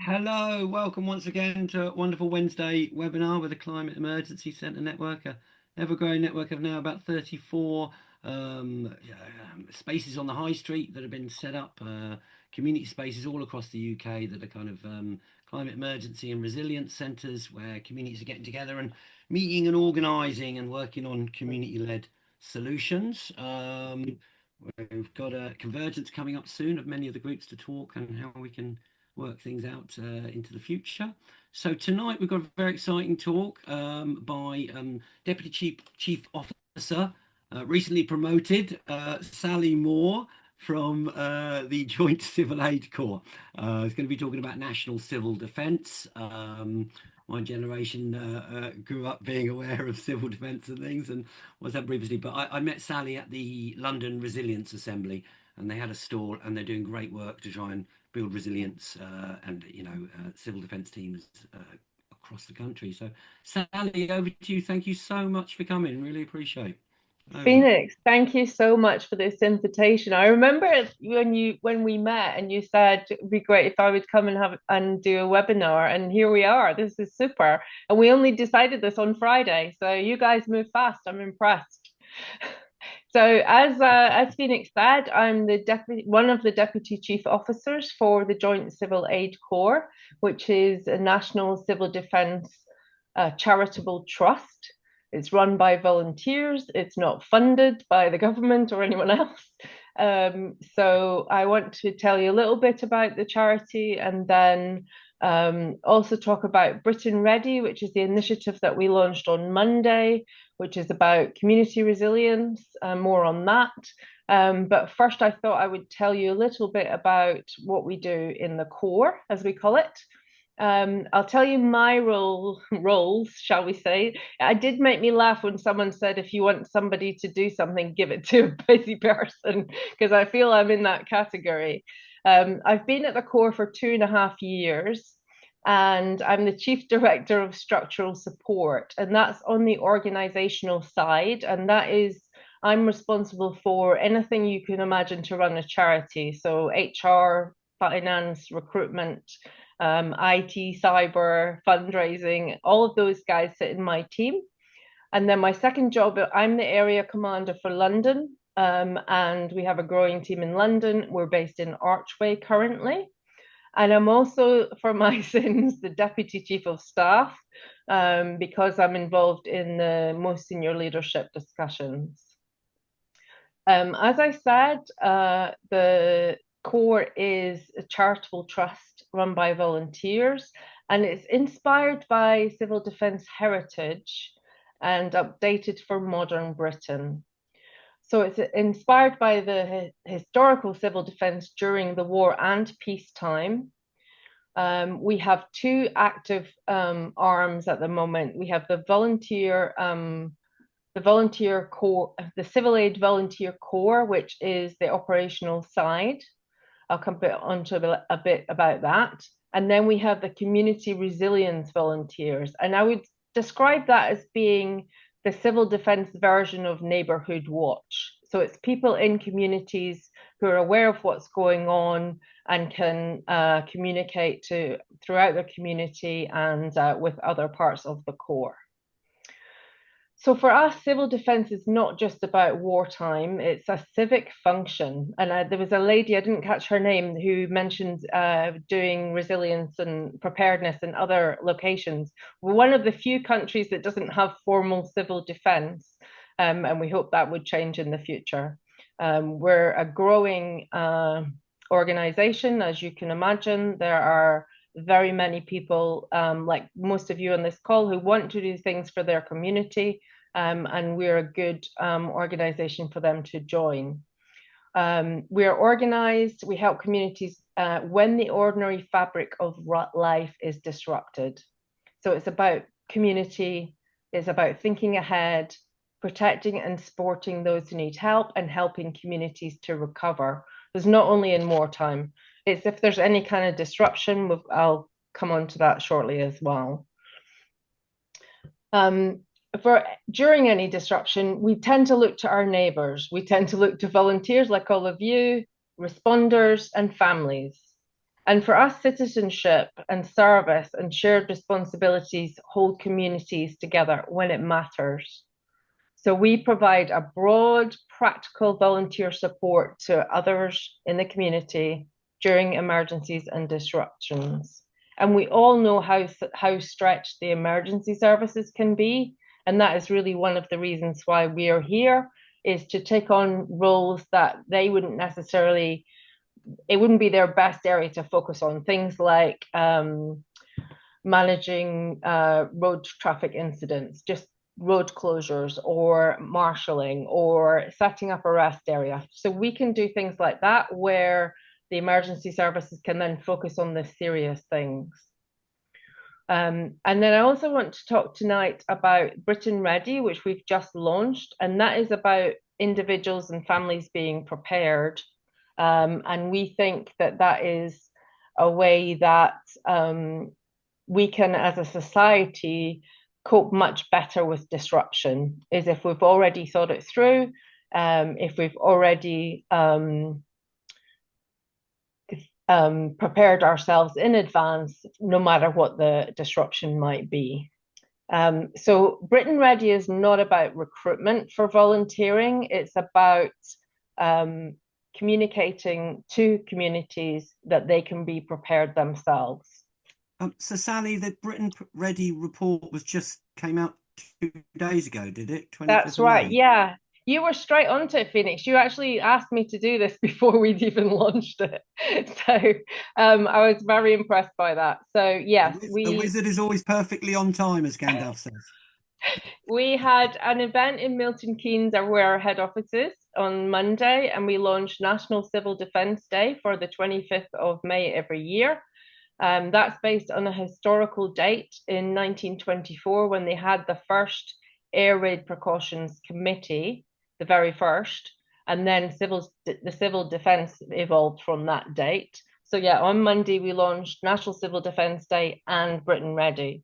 Hello, welcome once again to a wonderful Wednesday webinar with the Climate Emergency Centre Network, a ever-growing network of now about 34 spaces on the high street that have been set up, community spaces all across the UK that are kind of climate emergency and resilience centres where communities are getting together and meeting and organising and working on community-led solutions. We've got a convergence coming up soon of many of the groups to talk and how we can work things out into the future. So tonight we've got a very exciting talk by Deputy Chief Officer, recently promoted, Sally Moore from the Joint Civil Aid Corps. It's going to be talking about national civil defence. My generation grew up being aware of civil defence and things and was that previously, but I met Sally at the London Resilience Assembly and they had a stall and they're doing great work to try and build resilience and civil defence teams across the country. So, Sally, over to you. Thank you so much for coming. Really appreciate. Over. Phoenix, thank you so much for this invitation. I remember when we met and you said it'd be great if I would come and have and do a webinar, and here we are. This is super. And we only decided this on Friday, so you guys move fast. I'm impressed. So as Phoenix said, I'm one of the deputy chief officers for the Joint Civil Aid Corps, which is a national civil defence charitable trust. It's run by volunteers. It's not funded by the government or anyone else. So I want to tell you a little bit about the charity and then also talk about Britain Ready, which is the initiative that we launched on Monday, which is about community resilience, more on that. But first, I thought I would tell you a little bit about what we do in the core, as we call it. I'll tell you my roles, shall we say. It did make me laugh when someone said, if you want somebody to do something, give it to a busy person, because I feel I'm in that category. I've been at the core for 2.5 years, and I'm the Chief Director of Structural Support, and that's on the organizational side, and that is I'm responsible for anything you can imagine to run a charity. So HR, finance, recruitment, IT, cyber, fundraising, all of those guys sit in my team. And then my second job, I'm the area commander for London, and we have a growing team in London. We're based in Archway currently. And I'm also, for my sins, the deputy chief of staff, because I'm involved in the most senior leadership discussions. As I said, the core is a charitable trust run by volunteers, and it's inspired by civil defence heritage and updated for modern Britain. So it's inspired by the historical civil defence during the war and peacetime. We have two active arms at the moment. We have the volunteer corps, the Civil Aid Volunteer Corps, which is the operational side. I'll come onto a bit about that. And then we have the Community Resilience Volunteers. And I would describe that as being the civil defense version of Neighbourhood Watch. So it's people in communities who are aware of what's going on and can communicate throughout their community and with other parts of the Corps. So for us, civil defense is not just about wartime, it's a civic function. And there was a lady, I didn't catch her name, who mentioned doing resilience and preparedness in other locations. We're one of the few countries that doesn't have formal civil defense, and we hope that would change in the future. We're a growing organization, as you can imagine. There are very many people, like most of you on this call, who want to do things for their community, and we're a good organization for them to join. We're organized, we help communities when the ordinary fabric of life is disrupted. So it's about community, it's about thinking ahead, protecting and supporting those who need help, and helping communities to recover. There's not only in wartime, it's if there's any kind of disruption, I'll come on to that shortly as well. During any disruption, we tend to look to our neighbours. We tend to look to volunteers like all of you, responders, and families. And for us, citizenship and service and shared responsibilities hold communities together when it matters. So we provide a broad, practical volunteer support to others in the community during emergencies and disruptions. And we all know how stretched the emergency services can be. And that is really one of the reasons why we are here, is to take on roles that they wouldn't necessarily, it wouldn't be their best area to focus on. Things like managing road traffic incidents, just road closures or marshalling or setting up a rest area. So we can do things like that where the emergency services can then focus on the serious things. And then I also want to talk tonight about Britain Ready, which we've just launched, and that is about individuals and families being prepared. And we think that that is a way that we can, as a society, cope much better with disruption, is if we've already thought it through, if we've already prepared ourselves in advance, no matter what the disruption might be. So Britain Ready is not about recruitment for volunteering. It's about communicating to communities that they can be prepared themselves. So Sally, the Britain Ready report just came out 2 days ago, did it? 25th That's of right. May. Yeah. You were straight onto it, Phoenix. You actually asked me to do this before we'd even launched it. So I was very impressed by that. So yes, The wizard is always perfectly on time, as Gandalf says. we had an event in Milton Keynes, where our head office is, on Monday, and we launched National Civil Defence Day for the 25th of May every year. That's based on a historical date in 1924 when they had the first Air Raid Precautions Committee, the very first, and then the civil defence evolved from that date. So yeah, on Monday we launched National Civil Defence Day and Britain Ready.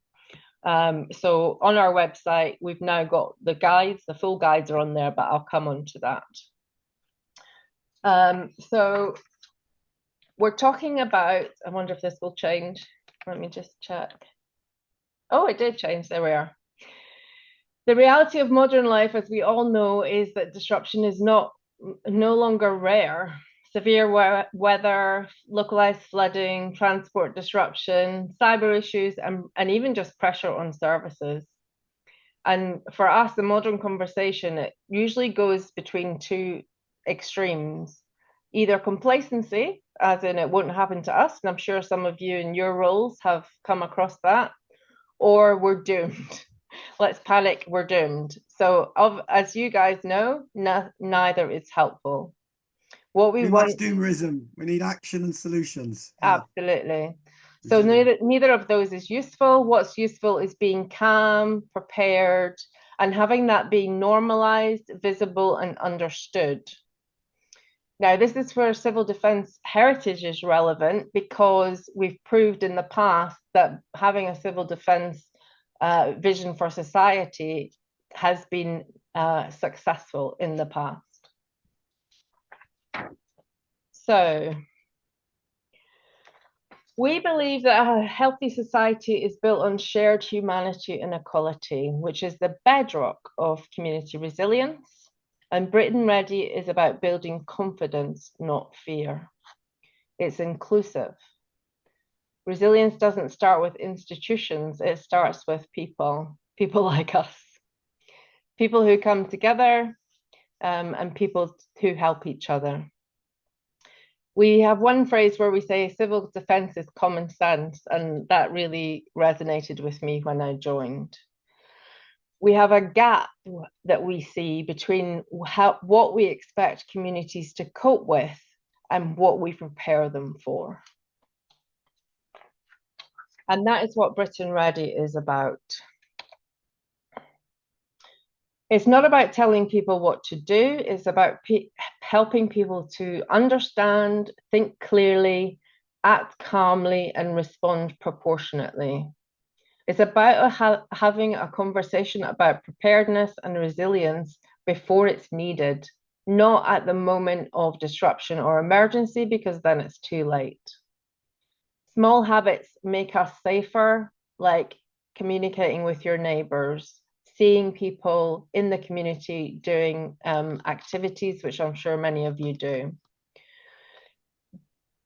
So on our website, we've now got the guides, the full guides are on there, but I'll come on to that. So we're talking about, I wonder if this will change. Let me just check. Oh, it did change. There we are. The reality of modern life, as we all know, is that disruption is no longer rare. Severe weather, localized flooding, transport disruption, cyber issues, and even just pressure on services. And for us, the modern conversation, it usually goes between two extremes. Either complacency, as in it won't happen to us, and I'm sure some of you in your roles have come across that, or we're doomed. Let's panic, we're doomed. So as you guys know, neither is helpful. What we Too want, much doomerism. We need action and solutions. Yeah. absolutely. So neither of those is useful. What's useful is being calm, prepared, and having that being normalized, visible, and understood. Now, this is where civil defence heritage is relevant, because we've proved in the past that having a civil defence vision for society has been successful in the past. So we believe that a healthy society is built on shared humanity and equality, which is the bedrock of community resilience. And Britain Ready is about building confidence, not fear. It's inclusive. Resilience doesn't start with institutions, it starts with people like us, people who come together, and people who help each other. We have one phrase where we say civil defence is common sense, and that really resonated with me when I joined. We have a gap that we see between what we expect communities to cope with and what we prepare them for. And that is what Britain Ready is about. It's not about telling people what to do. It's about helping people to understand, think clearly, act calmly, and respond proportionately. It's about having a conversation about preparedness and resilience before it's needed, not at the moment of disruption or emergency, because then it's too late. Small habits make us safer, like communicating with your neighbours, seeing people in the community doing activities, which I'm sure many of you do.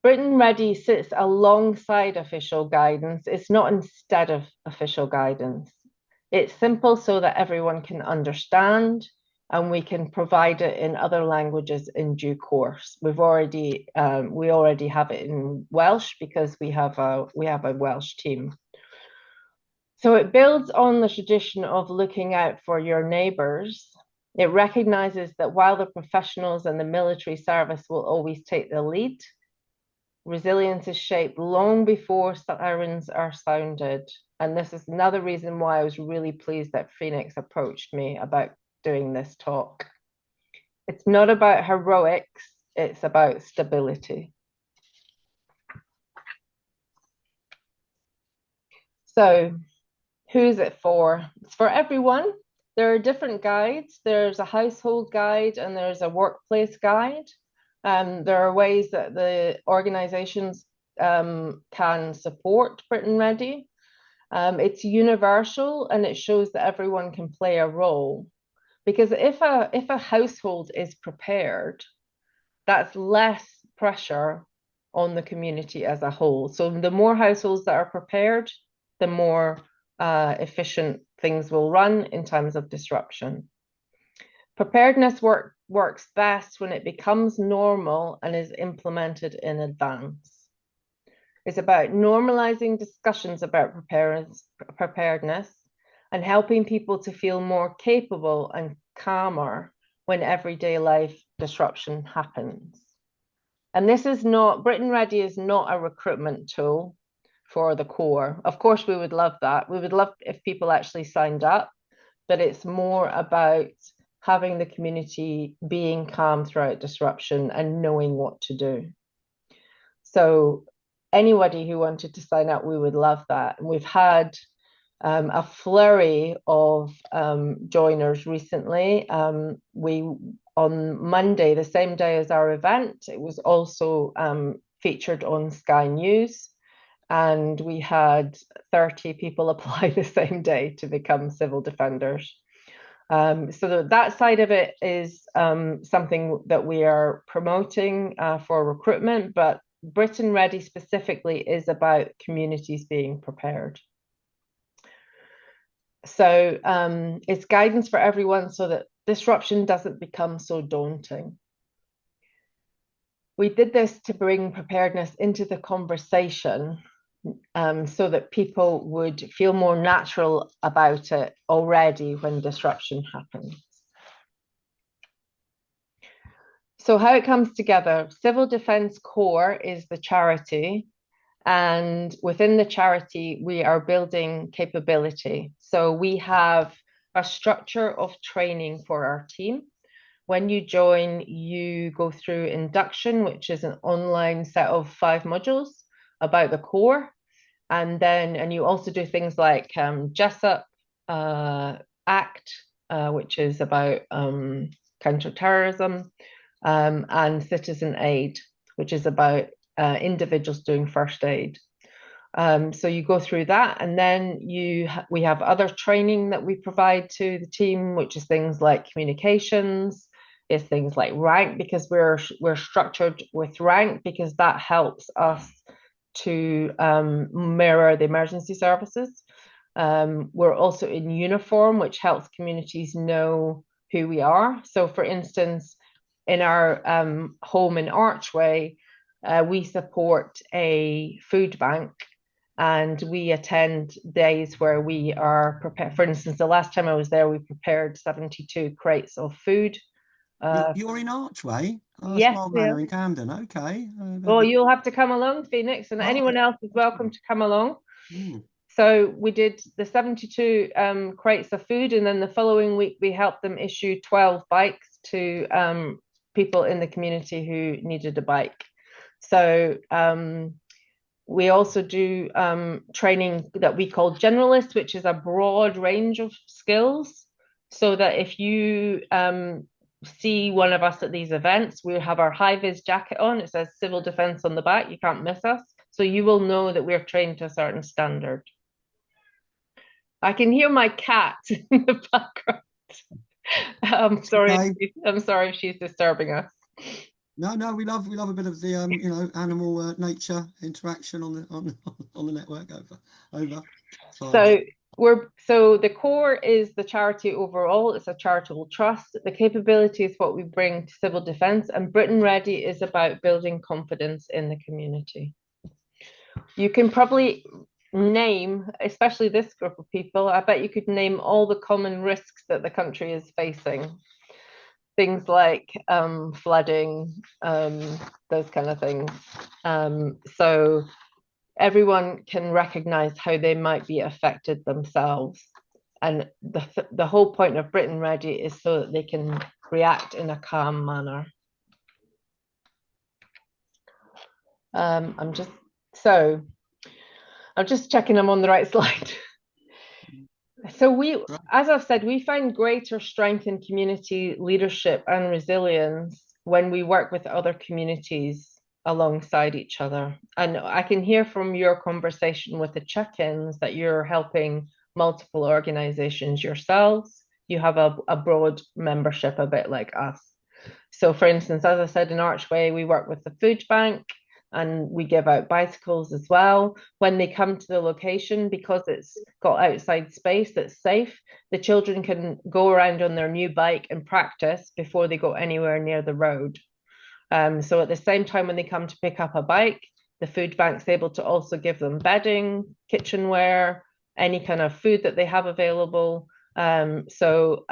Britain Ready sits alongside official guidance. It's not instead of official guidance. It's simple so that everyone can understand, and we can provide it in other languages in due course. We already have it in Welsh because we have a Welsh team. So it builds on the tradition of looking out for your neighbours. It recognises that while the professionals and the military service will always take the lead, resilience is shaped long before sirens are sounded. And this is another reason why I was really pleased that Phoenix approached me about doing this talk. It's not about heroics, it's about stability. So, who's it for? It's for everyone. There are different guides. There's a household guide and there's a workplace guide. There are ways that the organizations can support Britain Ready. It's universal and it shows that everyone can play a role. Because if a household is prepared, that's less pressure on the community as a whole. So the more households that are prepared, the more efficient things will run in times of disruption. Preparedness works best when it becomes normal and is implemented in advance. It's about normalizing discussions about preparedness and helping people to feel more capable and calmer when everyday life disruption happens. And this is not, Britain Ready is not a recruitment tool for the Corps. Of course, we would love that. We would love if people actually signed up, but it's more about having the community being calm throughout disruption and knowing what to do. So anybody who wanted to sign up, we would love that. And we've had a flurry of joiners recently. On Monday, the same day as our event, it was also featured on Sky News, and we had 30 people apply the same day to become civil defenders. So that side of it is something that we are promoting for recruitment, but Britain Ready specifically is about communities being prepared. So it's guidance for everyone so that disruption doesn't become so daunting. We did this to bring preparedness into the conversation so that people would feel more natural about it already when disruption happens. So how it comes together, Civil Defence Corps is the charity, and within the charity, we are building capability. So we have a structure of training for our team. When you join, you go through induction, which is an online set of 5 modules about the Corps. And you also do things like JCAC, ACT, which is about counterterrorism, and citizen aid, which is about individuals doing first aid. So you go through that, and then we have other training that we provide to the team, which is things like communications, is things like rank, because we're structured with rank because that helps us to mirror the emergency services. We're also in uniform, which helps communities know who we are. So for instance, in our home in Archway, we support a food bank, and we attend days where we are prepared. For instance, the last time I was there, we prepared 72 crates of food. You're in Archway? Oh, Yes, Wild yeah. Manor in Camden. Okay. Well, you'll have to come along, Phoenix, and anyone else is welcome to come along. So we did the 72 crates of food, and then the following week we helped them issue 12 bikes to people in the community who needed a bike. So we also do training that we call generalist, which is a broad range of skills, so that if you see one of us at these events, we have our high-vis jacket on. It says Civil Defence on the back. You can't miss us. So you will know that we're trained to a certain standard. I can hear my cat in the background. I'm sorry. Okay. I'm sorry if she's disturbing us. No, no, we love a bit of the animal nature interaction on on the network over. Fine. So the core is the charity overall. It's a charitable trust. The capability is what we bring to civil defence, and Britain Ready is about building confidence in the community. You can probably name, especially this group of people, I bet you could name all the common risks that the country is facing. Things like flooding, those kind of things. So everyone can recognize how they might be affected themselves. And the whole point of Britain Ready is so that they can react in a calm manner. I'm just checking I'm on the right slide. So Right. as I've said, we find greater strength in community leadership and resilience when we work with other communities alongside each other. And I can hear from your conversation with the check-ins that you're helping multiple organizations yourselves. You have a broad membership, a bit like us. So for instance, as I said, in Archway, we work with the food bank and we give out bicycles as well. When they come to the location, because it's got outside space that's safe, the children can go around on their new bike and practice before they go anywhere near the road. So at the same time, when they come to pick up a bike, the food bank's able to also give them bedding, kitchenware, any kind of food that they have available. So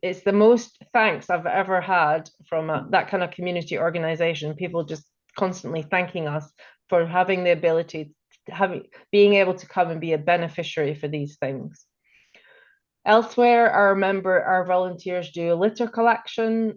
it's the most thanks I've ever had from that kind of community organization. People just constantly thanking us for having the ability, being able to come and be a beneficiary for these things. Elsewhere, our volunteers do a litter collection,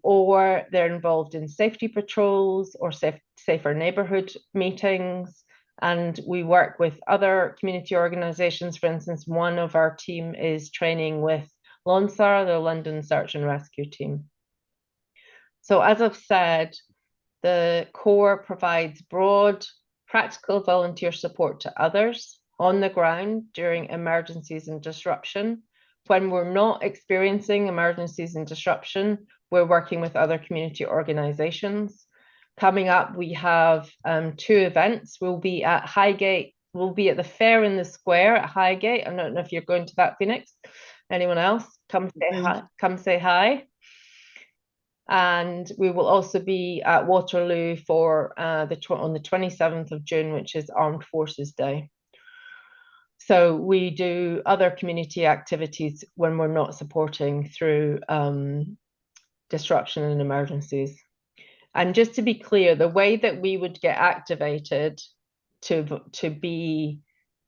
or they're involved in safety patrols or safer neighbourhood meetings. And we work with other community organisations. For instance, one of our team is training with LONSAR, the London Search and Rescue Team. So as I've said, the core provides broad, practical volunteer support to others on the ground during emergencies and disruption. When we're not experiencing emergencies and disruption, we're working with other community organizations. Coming up, we have 2 events. We'll be at Highgate. We'll be at the fair in the square at Highgate. I don't know if you're going to that, Phoenix. Anyone else? Come say hi. Come say hi. And we will also be at Waterloo for on the 27th of June, which is Armed Forces Day. So we do other community activities when we're not supporting through disruption and emergencies. And just to be clear, the way that we would get activated to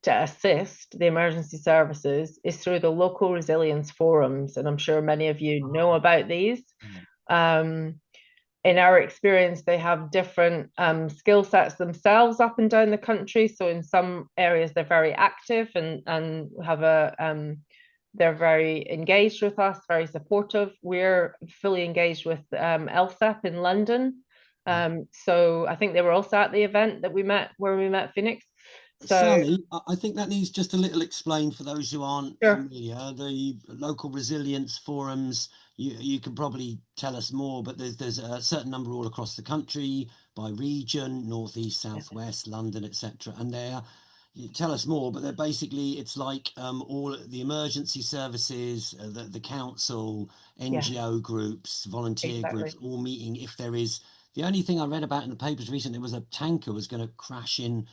assist the emergency services is through the local resilience forums. And I'm sure many of you know about these. In our experience, they have different skill sets themselves up and down the country. So in some areas, they're very active and have they're very engaged with us, very supportive. We're fully engaged with LSEP in London. So I think they were also at the event that where we met Phoenix. So Sally, I think that needs just a little explained for those who aren't sure. familiar. The local resilience forums, you can probably tell us more, but there's a certain number all across the country by region, northeast, southwest, London, etc. And you tell us more, but they're basically it's like all the emergency services, the council, Yeah, NGO groups, volunteer exactly. groups, all meeting if there is. The only thing I read about in the papers recently was a tanker was going to crash in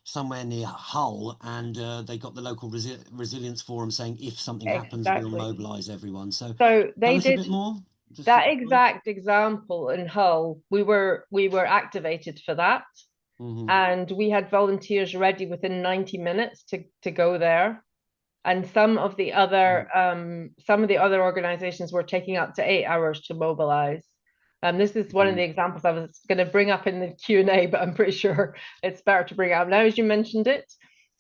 somewhere near Hull, and they got the local resilience forum saying if something happens, we'll Exactly. mobilise everyone. So So tell they us a did bit more. Just that exact example in Hull. We were activated for that, hmm and we had volunteers ready within 90 minutes to go there. And some of the other organizations were taking up to 8 hours to mobilize. This is one of the examples I was going to bring up in the Q&A, but I'm pretty sure it's better to bring it up now as you mentioned it.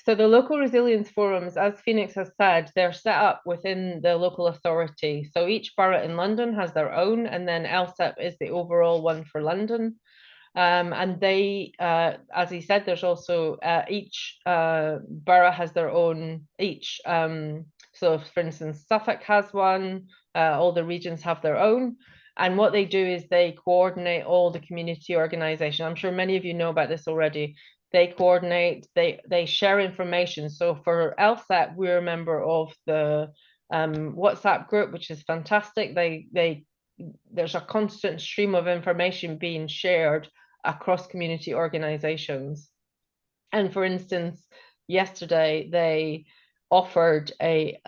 So the local resilience forums, as Phoenix has said, they're set up within the local authority. So each borough in London has their own, and then LSEP is the overall one for London. And they, as he said, there's also each borough has their own, so for instance, Suffolk has one, all the regions have their own. And what they do is they coordinate all the community organization. I'm sure many of you know about this already. They coordinate, they share information. So for LSAT, we're a member of the WhatsApp group, which is fantastic. There's a constant stream of information being shared across community organizations. And for instance, yesterday they offered a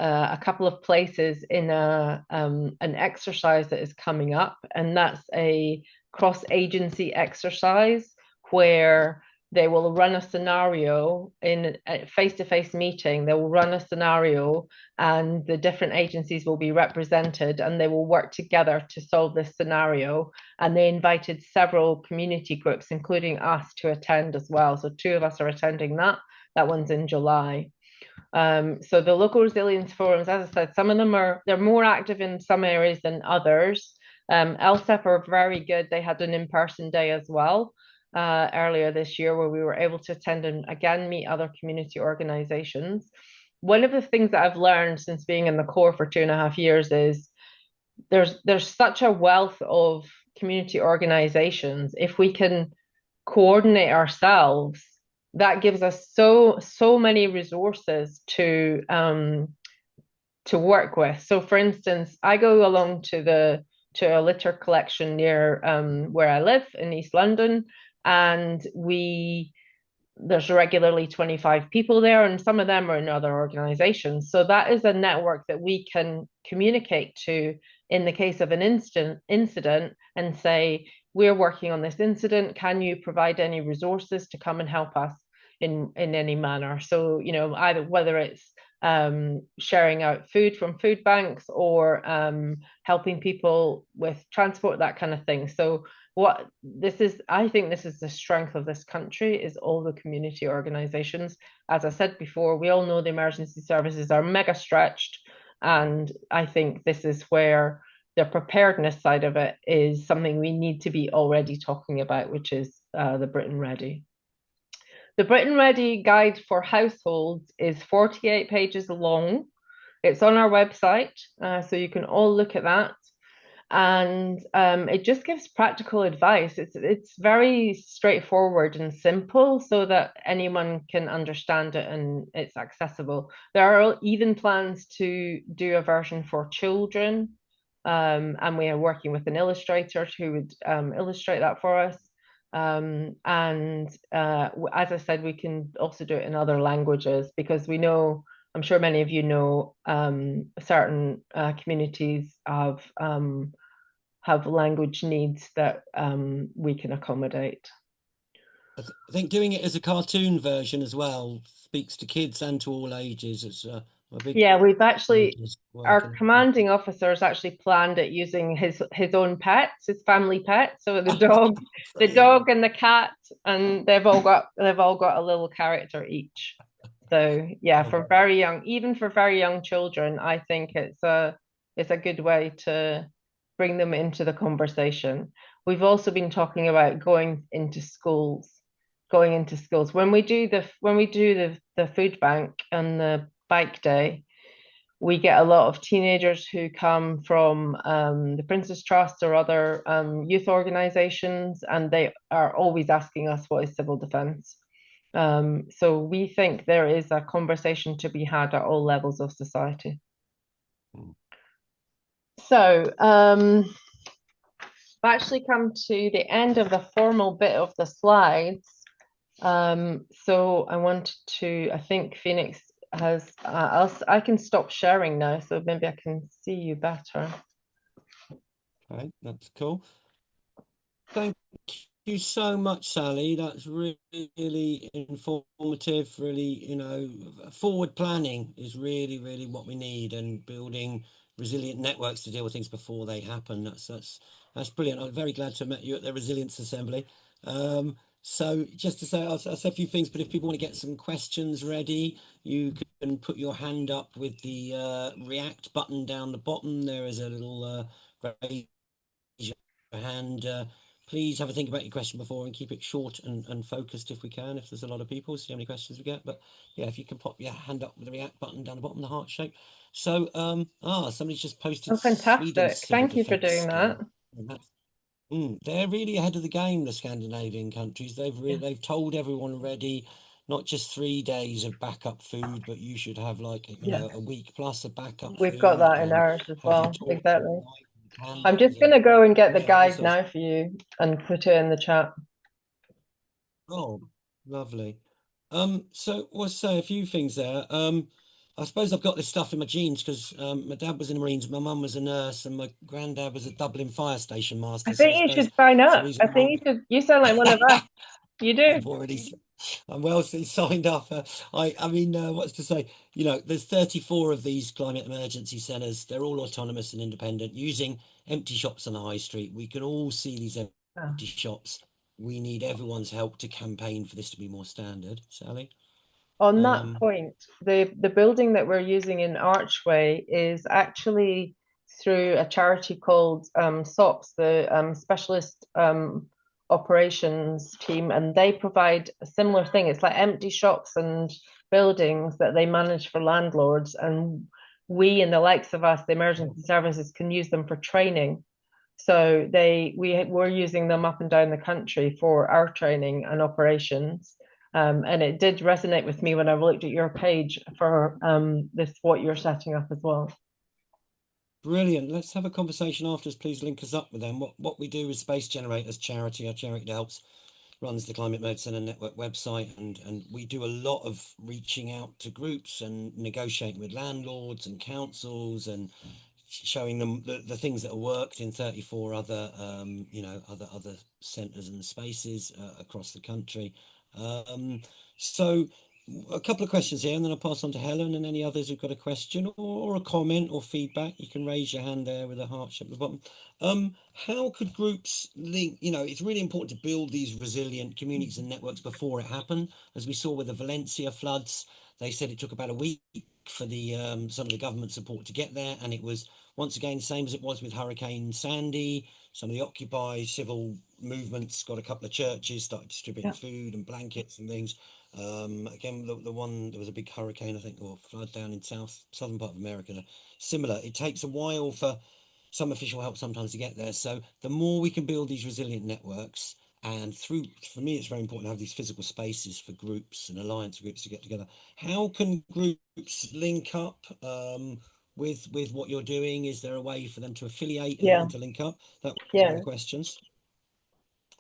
couple of places in an exercise that is coming up, and that's a cross-agency exercise where they will run a scenario in a face-to-face meeting. They will run a scenario, and the different agencies will be represented, and they will work together to solve this scenario. And they invited several community groups, including us, to attend as well. So 2 of us are attending that. That one's in July. So the local resilience forums, as I said, some of them they're more active in some areas than others. LSEP are very good. They had an in-person day as well earlier this year, where we were able to attend and again meet other community organizations. One of the things that I've learned since being in the Corps for 2.5 years is there's such a wealth of community organizations. If we can coordinate ourselves, that gives us so many resources to work with. So for instance, I go along to a litter collection near where I live in East London, and there's regularly 25 people there, and some of them are in other organizations. So that is a network that we can communicate to in the case of an incident and say, we're working on this incident. Can you provide any resources to come and help us in any manner? So, either whether it's sharing out food from food banks or helping people with transport, that kind of thing. So I think this is the strength of this country, is all the community organizations. As I said before, we all know the emergency services are mega stretched, and I think this is where the preparedness side of it is something we need to be already talking about, which is the Britain Ready. The Britain Ready guide for households is 48 pages long. It's on our website, so you can all look at that. And it just gives practical advice. It's very straightforward and simple, so that anyone can understand it and it's accessible. There are even plans to do a version for children, and we are working with an illustrator who would illustrate that for us. And as I said, we can also do it in other languages, because we know, I'm sure many of you know, certain communities have language needs that we can accommodate. I think doing it as a cartoon version as well speaks to kids and to all ages. It's a big. Yeah, we've actually, our commanding officers actually planned it using his own pets, his family pets. So the dog and the cat, and they've all got a little character each. So yeah, for very young, even for very young children, I think it's a good way to bring them into the conversation. We've also been talking about going into schools. When we do the food bank and the bike day, we get a lot of teenagers who come from the Prince's Trust or other youth organizations, and they are always asking us, what is civil defense? So we think there is a conversation to be had at all levels of society. So I've actually come to the end of the formal bit of the slides. So I think Phoenix has, I can stop sharing now, so maybe I can see you better. Okay, that's cool. Thank you so much, Sally. That's really informative. Really, forward planning is really what we need, and building resilient networks to deal with things before they happen. That's brilliant. I'm very glad to have met you at the Resilience Assembly. So just to say, I'll say a few things, but if people want to get some questions ready, you can put your hand up with the react button down the bottom. There is a little raise your hand please have a think about your question before and keep it short and focused if we can, if there's a lot of people, see how many questions we get. But yeah, if you can pop your hand up with the react button down the bottom, the heart shape. So somebody's just posted Oh, Sweden's fantastic. civil Thank you for defence doing that. scheme. And that's, they're really ahead of the game, the Scandinavian countries. They've told everyone already, not just 3 days of backup food, but you should have like Yeah. a week plus of backup We've got food, that in and ours as have your well. torch and Exactly. light and I'm just candles, going and to go and get the yeah, all guide sorts. now for you and put it in the chat. Oh, lovely. So we'll say a few things there. I suppose I've got this stuff in my genes because my dad was in the Marines, my mum was a nurse, and my granddad was a Dublin fire station I master. So I think you suppose should sign some up. reason I why think you should. You sound like one of us. You do. I've already, I'm well signed up. I mean, what's to say? You know, there's 34 of these climate emergency centres. They're all autonomous and independent, using empty shops on the high street. We can all see these Oh. empty shops. We need everyone's help to campaign for this to be more standard. Sally? On that point, the building that we're using in Archway is actually through a charity called SOPS, the Specialist Operations Team, and they provide a similar thing. It's like empty shops and buildings that they manage for landlords, and we and the likes of us, the emergency services, can use them for training. So we're using them up and down the country for our training and operations. And it did resonate with me when I looked at your page for this what you're setting up as well. Brilliant. Let's have a conversation afterwards. Please link us up with them. What we do is Space Generators charity. Our charity helps runs the Climate Mode Centre Network website, and we do a lot of reaching out to groups and negotiating with landlords and councils and showing them the things that have worked in 34 other other centres and spaces across the country. So a couple of questions here, and then I'll pass on to Helen and any others who've got a question or a comment or feedback. You can raise your hand there with a heart shape at the bottom. How could groups link? You know, it's really important to build these resilient communities and networks before it happened. As we saw with the Valencia floods, they said it took about a week for the some of the government support to get there, and it was once again same as it was with Hurricane Sandy. Some of the Occupy civil movements got a couple of churches, started distributing food and blankets and things. Again, the one, there was a big hurricane, I think, or flood down in southern part of America. Similar. It takes a while for some official help sometimes to get there. So the more we can build these resilient networks, and for me, it's very important to have these physical spaces for groups and alliance groups to get together. How can groups link up with what you're doing? Is there a way for them to affiliate and to link up? That was one of the questions.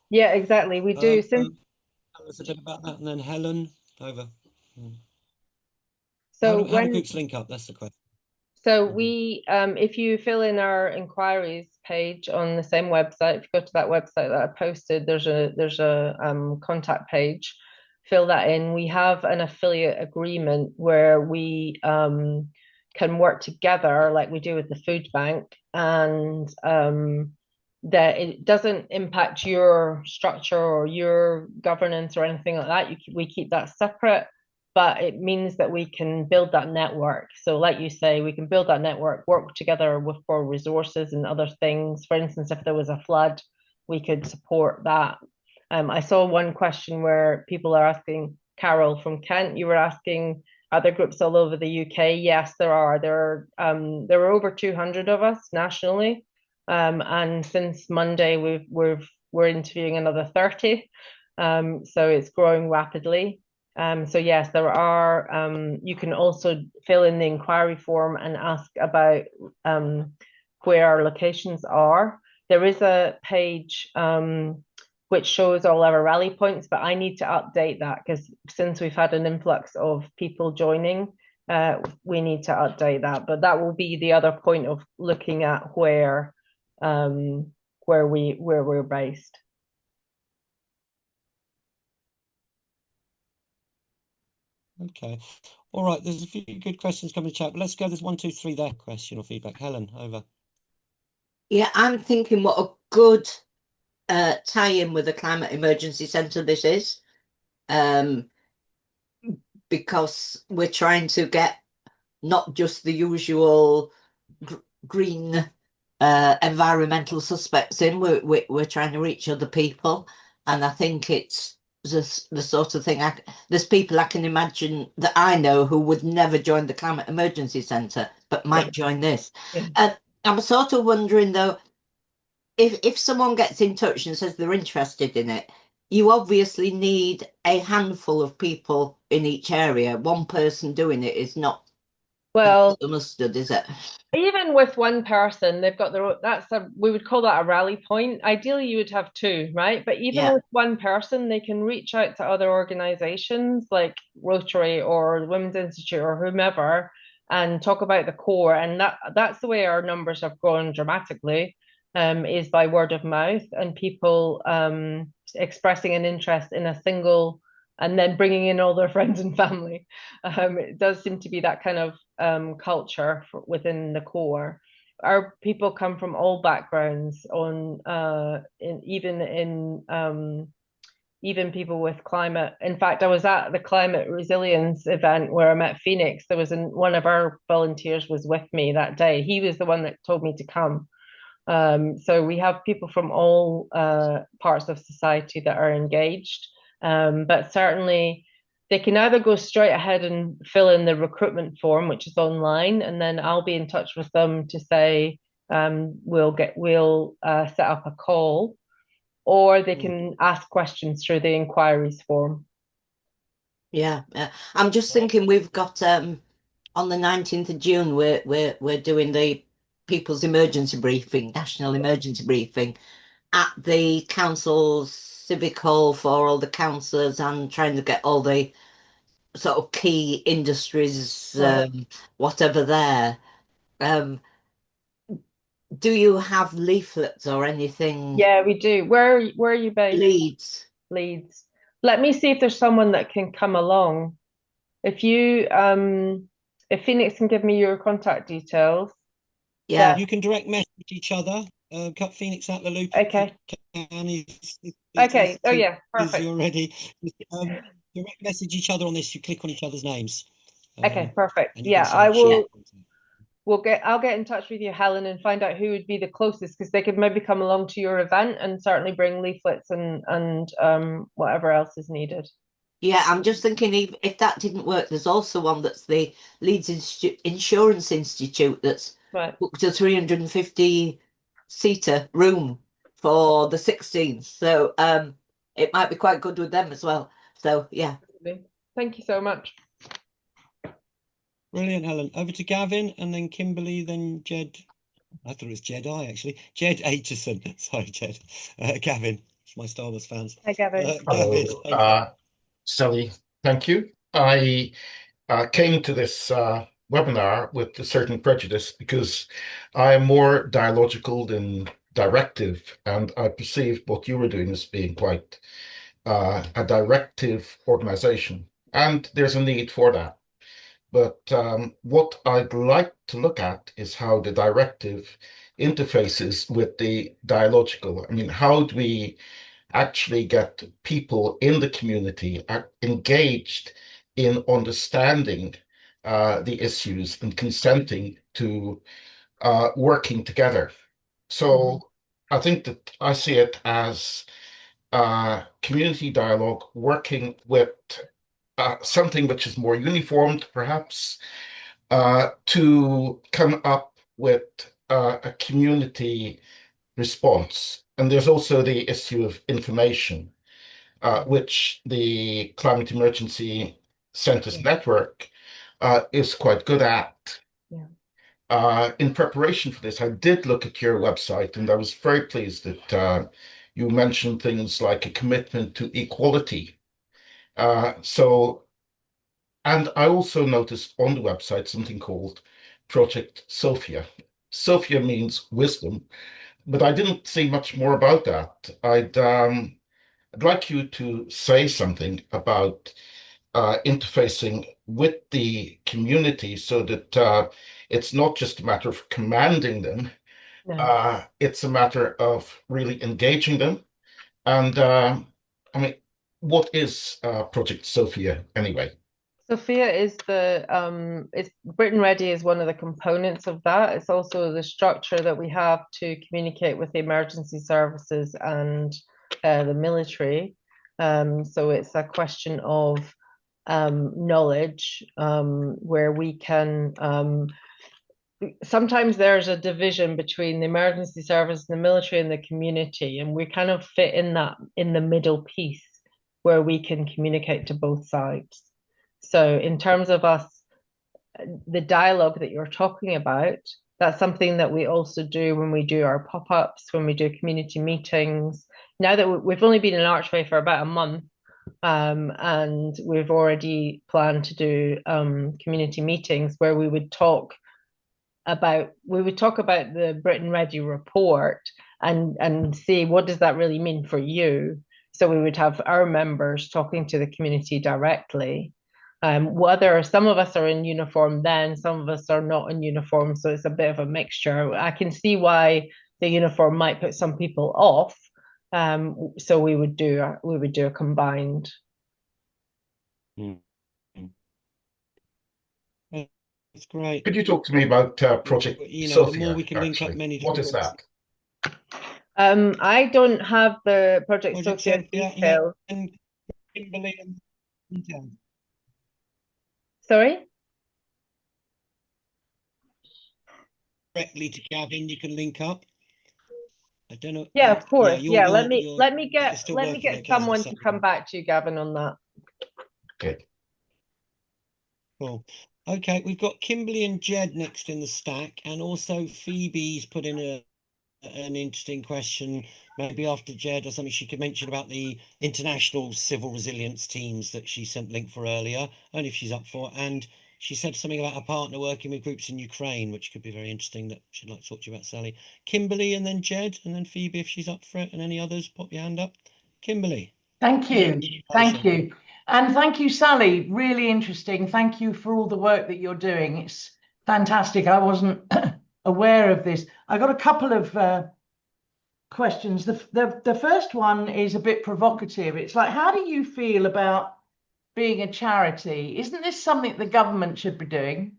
Yeah, exactly. We do. Tell us a bit about that, and then Helen, over. So how do groups link up? That's the question. So we, if you fill in our inquiries page on the same website, if you go to that website that I posted, there's a contact page. Fill that in. We have an affiliate agreement where we can work together, like we do with the food bank, and that it doesn't impact your structure or your governance or anything like that. We keep that separate, but it means that we can build that network. So like you say, we can build that network, work together for resources and other things. For instance, if there was a flood, we could support that. I saw one question where people are asking, Carol from Kent, you were asking, are there groups all over the UK? Yes, there are. There are over 200 of us nationally. And since Monday, we're interviewing another 30. So it's growing rapidly. So yes, there are, you can also fill in the inquiry form and ask about where our locations are. There is a page which shows all our rally points, but I need to update that because since we've had an influx of people joining, we need to update that. But that will be the other point of looking at where we're based. Okay. All right. There's a few good questions coming to chat, but let's go. There's 1, 2, 3 there. Question or feedback. Helen, over. Yeah, I'm thinking what a good tie-in with the Climate Emergency Centre this is. Because we're trying to get not just the usual green environmental suspects in. We're trying to reach other people, and I think it's the sort of thing. There's people I can imagine that I know who would never join the Climate Emergency Centre, but might join this. Yeah. I'm sort of wondering though, if someone gets in touch and says they're interested in it, you obviously need a handful of people in each area. One person doing it is not Well, the mustard, is it? even with one person, they've got their own, we would call that a rally point. Ideally, you would have two, right? But even Yeah. with one person, they can reach out to other organizations like Rotary or the Women's Institute or whomever and talk about the core. And that's the way our numbers have grown dramatically, is by word of mouth and people expressing an interest in a single and then bringing in all their friends and family. It does seem to be that kind of culture within the core. Our people come from all backgrounds even people with climate. In fact, I was at the climate resilience event where I met Phoenix. One of our volunteers was with me that day. He was the one that told me to come. So we have people from all parts of society that are engaged, but certainly they can either go straight ahead and fill in the recruitment form, which is online, and then I'll be in touch with them to say we'll set up a call, or they can ask questions through the inquiries form. Yeah, I'm just thinking we've got on the 19th of June we're doing the People's Emergency Briefing, National Emergency Briefing at the council's civic hall for all the councillors and trying to get all the sort of key industries, Right. whatever there. Um, do you have leaflets or anything? Yeah, we do. Where are you based? Leads. Leeds. Let me see if there's someone that can come along. If you if Phoenix can give me your contact details, Yeah. You can direct message each other. Cut Phoenix out the loop if you okay. can. Okay. Oh Too yeah, busy perfect. already. Direct message each other on this. You click on each other's names, Okay, perfect. and you can Yeah, I share. will I'll get in touch with you, Helen, and find out who would be the closest because they could maybe come along to your event and certainly bring leaflets and whatever else is needed. Yeah, I'm just thinking if that didn't work, there's also one that's the Leeds Insurance Institute that's Right. booked a 350 seater room for the 16th. So it might be quite good with them as well. So yeah. Thank you so much. Brilliant, Helen. Over to Gavin, and then Kimberly, then Jed. I thought it was Jedi, actually. Jed Aitchison. Sorry, Jed. Gavin. It's my Star Wars fans. Hi, Gavin. Gavin. Hello, Sally. Thank you. I came to this webinar with a certain prejudice because I am more dialogical than directive, and I perceived what you were doing as being quite a directive organization, and there's a need for that. But what I'd like to look at is how the directive interfaces with the dialogical. I mean, how do we actually get people in the community engaged in understanding the issues and consenting to working together? So I think that I see it as community dialogue working with something which is more uniformed, perhaps, to come up with a community response. And there's also the issue of information, which the Climate Emergency Centres Network is quite good at. Yeah. In preparation for this, I did look at your website, and I was very pleased that you mentioned things like a commitment to equality. And I also noticed on the website something called Project Sophia. Sophia means wisdom, but I didn't see much more about that. I'd like you to say something about interfacing with the community so that it's not just a matter of commanding them, No. it's a matter of really engaging them. And I mean, what is Project Sophia anyway? Sophia is it's Britain Ready is one of the components of that. It's also the structure that we have to communicate with the emergency services and the military. So it's a question of knowledge where we can sometimes there's a division between the emergency service and the military and the community, and we kind of fit in the middle piece where we can communicate to both sides. So in terms of us, the dialogue that you're talking about, that's something that we also do when we do our pop-ups, when we do community meetings. Now that we've only been in Archway for about a month, and we've already planned to do community meetings where we would talk about the Britain Ready report and see what does that really mean for you. So we would have our members talking to the community directly. Whether some of us are in uniform, then some of us are not in uniform, so it's a bit of a mixture. I can see why the uniform might put some people off. So we would do a combined. Mm. That's great. Could you talk to me about Project The Sophia, more we can link up actually? many What different is that? I don't have the Project Project Sophia Sophia, details. and Kimberly and details. Sorry? Directly to Gavin, you can link up. I don't know. Yeah, of course. Yeah, let me you're still working get okay, someone to come back to you, Gavin, on that. Okay. Cool. Okay, we've got Kimberly and Jed next in the stack, and also Phoebe's put in an interesting question. Maybe after Jed or something, she could mention about the international civil resilience teams that she sent link for earlier, only if she's up for it. And she said something about a partner working with groups in Ukraine, which could be very interesting that she'd like to talk to you about, Sally. Kimberly and then Jed and then Phoebe if she's up for it, and any others, pop your hand up. Kimberly. Thank you. Thank you. And thank you, Sally. Really interesting. Thank you for all the work that you're doing. It's fantastic. I wasn't aware of this. I got a couple of questions. The first one is a bit provocative. It's like, how do you feel about being a charity? Isn't this something the government should be doing?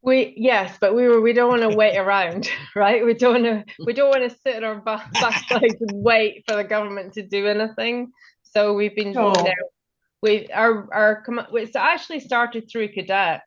Yes, but we don't want to wait around, right? We don't want to sit on our backsides and wait for the government to do anything. So we've been, Sure. It's actually started through cadets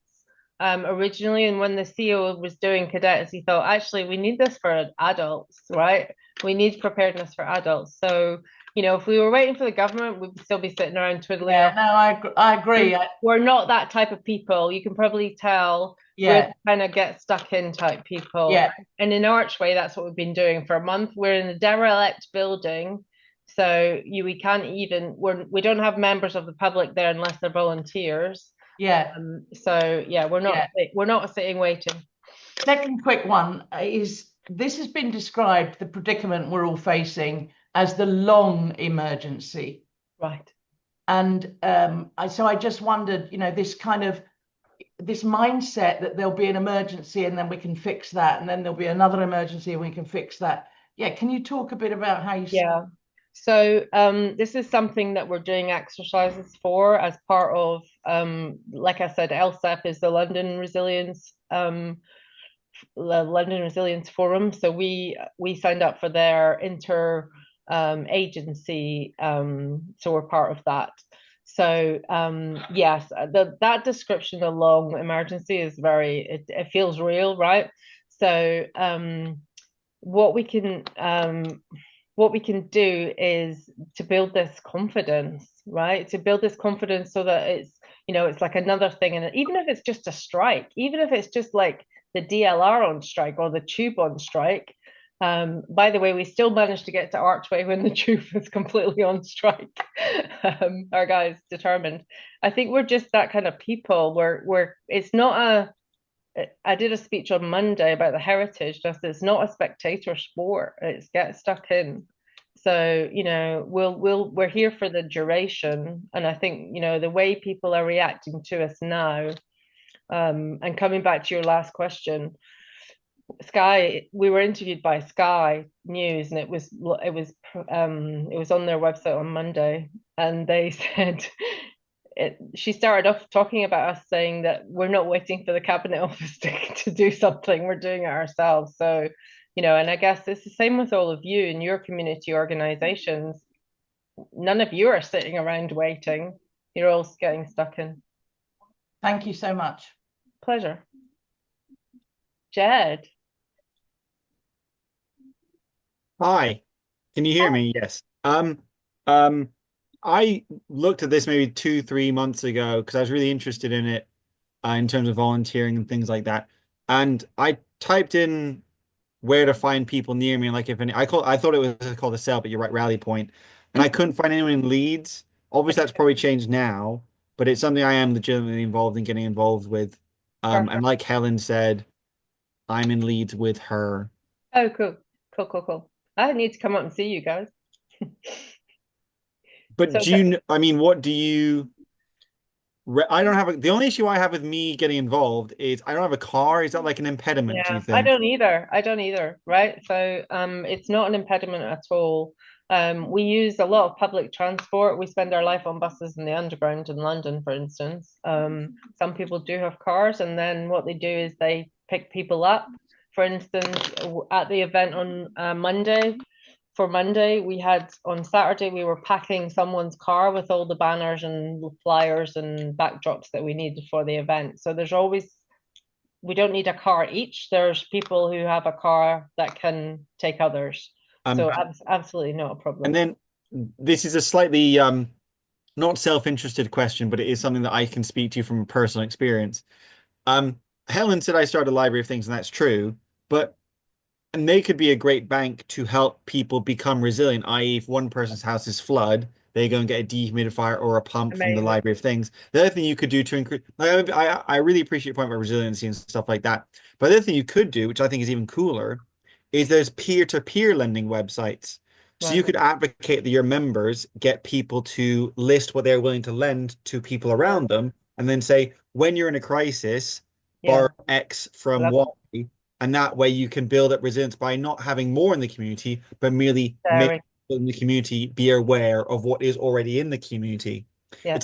originally, and when the CEO was doing cadets, he thought actually we need this for adults, right? We need preparedness for adults. So if we were waiting for the government, we'd still be sitting around twiddling. Yeah, no, I agree. We're not that type of people. You can probably tell. Yeah. We're kind of get stuck in type people. Yeah. And in Archway, that's what we've been doing for a month. We're in a derelict building. So we don't have members of the public there unless they're volunteers. Yeah. We're not sitting waiting. Second quick one is, this has been described, the predicament we're all facing, as the long emergency. Right. And so I just wondered, this mindset that there'll be an emergency and then we can fix that, and then there'll be another emergency and we can fix that. Yeah, can you talk a bit about how you see? Yeah. So this is something that we're doing exercises for as part of, like I said, LSEP is the London Resilience Forum. So we signed up for their agency, so we're part of that. So yes, that description of long emergency is it feels real, right? So what we can do is to build this confidence, right? To build this confidence so that it's like another thing, and even if it's just a strike, even if it's just like the DLR on strike or the tube on strike. By the way, we still managed to get to Archway when the tube was completely on strike. Our guys determined. I think we're just that kind of people where it's not I did a speech on Monday about the heritage. It's not a spectator sport. It's get stuck in. So we're here for the duration, and I think the way people are reacting to us now. And coming back to your last question, Sky, we were interviewed by Sky News, and it was on their website on Monday, and they said she started off talking about us saying that we're not waiting for the Cabinet Office to do something, we're doing it ourselves. So, and I guess it's the same with all of you in your community organizations. None of you are sitting around waiting. You're all getting stuck in. Thank you so much. Pleasure. Jed. Hi, can you hear me? Yes. I looked at this maybe 2, 3 months ago because I was really interested in it in terms of volunteering and things like that. And I typed in where to find people near me, and like if any, I thought it was called a cell, but you're right, rally point, and I couldn't find anyone in Leeds. Obviously, that's probably changed now, but it's something I am legitimately involved in getting involved with. And like Helen said, I'm in Leeds with her. Oh, cool. Cool. I need to come up and see you guys. But I mean, what do you? I don't have the only issue I have with me getting involved is I don't have a car. Is that like an impediment, do you think? I don't either, right? So it's not an impediment at all. We use a lot of public transport. We spend our life on buses in the underground in London, for instance. Some people do have cars, and then what they do is they pick people up. For instance, at the event on Monday, we had on Saturday, we were packing someone's car with all the banners and flyers and backdrops that we needed for the event. So we don't need a car each. There's people who have a car that can take others. So absolutely not a problem. And then this is a slightly not self-interested question, but it is something that I can speak to from a personal experience. Helen said I started a library of things, and that's true, and they could be a great bank to help people become resilient, i.e. if one person's house is flood, they go and get a dehumidifier or a pump from the library of things. The other thing you could do to increase, I really appreciate your point about resiliency and stuff like that. But the other thing you could do, which I think is even cooler, is there's peer-to-peer lending websites. So you could advocate that your members get people to list what they're willing to lend to people around them, and then say, when you're in a crisis, borrow X from Y. And that way you can build up resilience by not having more in the community, but merely making people in the community be aware of what is already in the community. Yeah.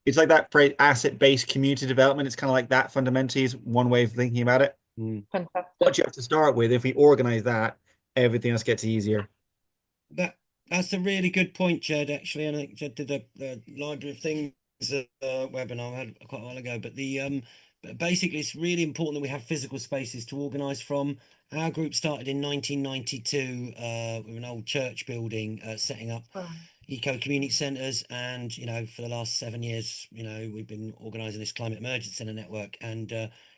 It's like that phrase, asset-based community development. It's kind of like that fundamentally is one way of thinking about it. Fantastic. What you have to start with, if we organize that, everything else gets easier. That's a really good point, Jed, actually. And I think Jed did the Library of Things webinar I had quite a while ago. But basically, it's really important that we have physical spaces to organise from. Our group started in 1992 with an old church building, setting up eco community centres, and for the last 7 years, we've been organising this climate emergency centre network, and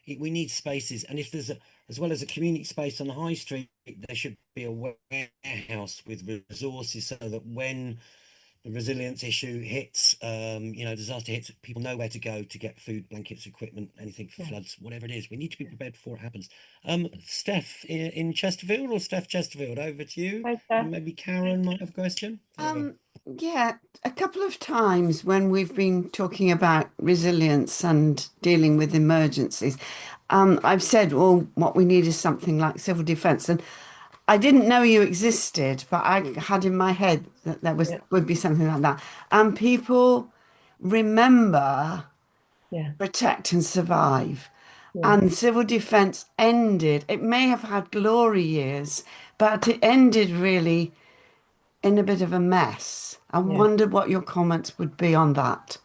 we need spaces. And if there's as well as a community space on the high street, there should be a warehouse with resources so that when the resilience issue hits, disaster hits, people know where to go to get food, blankets, equipment, anything for floods, whatever it is. We need to be prepared before it happens. Steph in Chesterfield, or Steph Chesterfield, over to you. Hi, Steph. Maybe Karen might have a question. Yeah, a couple of times when we've been talking about resilience and dealing with emergencies, I've said, well, what we need is something like civil defence. And I didn't know you existed, but I had in my head that there would be something like that. And people remember Protect and Survive. And civil defence ended. It may have had glory years, but it ended really in a bit of a mess. I wondered what your comments would be on that.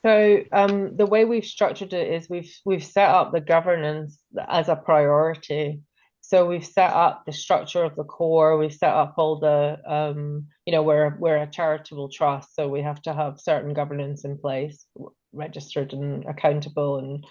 So the way we've structured it is we've set up the governance as a priority. So we've set up the structure of the core. We've set up all the, we're a charitable trust, so we have to have certain governance in place, registered and accountable, and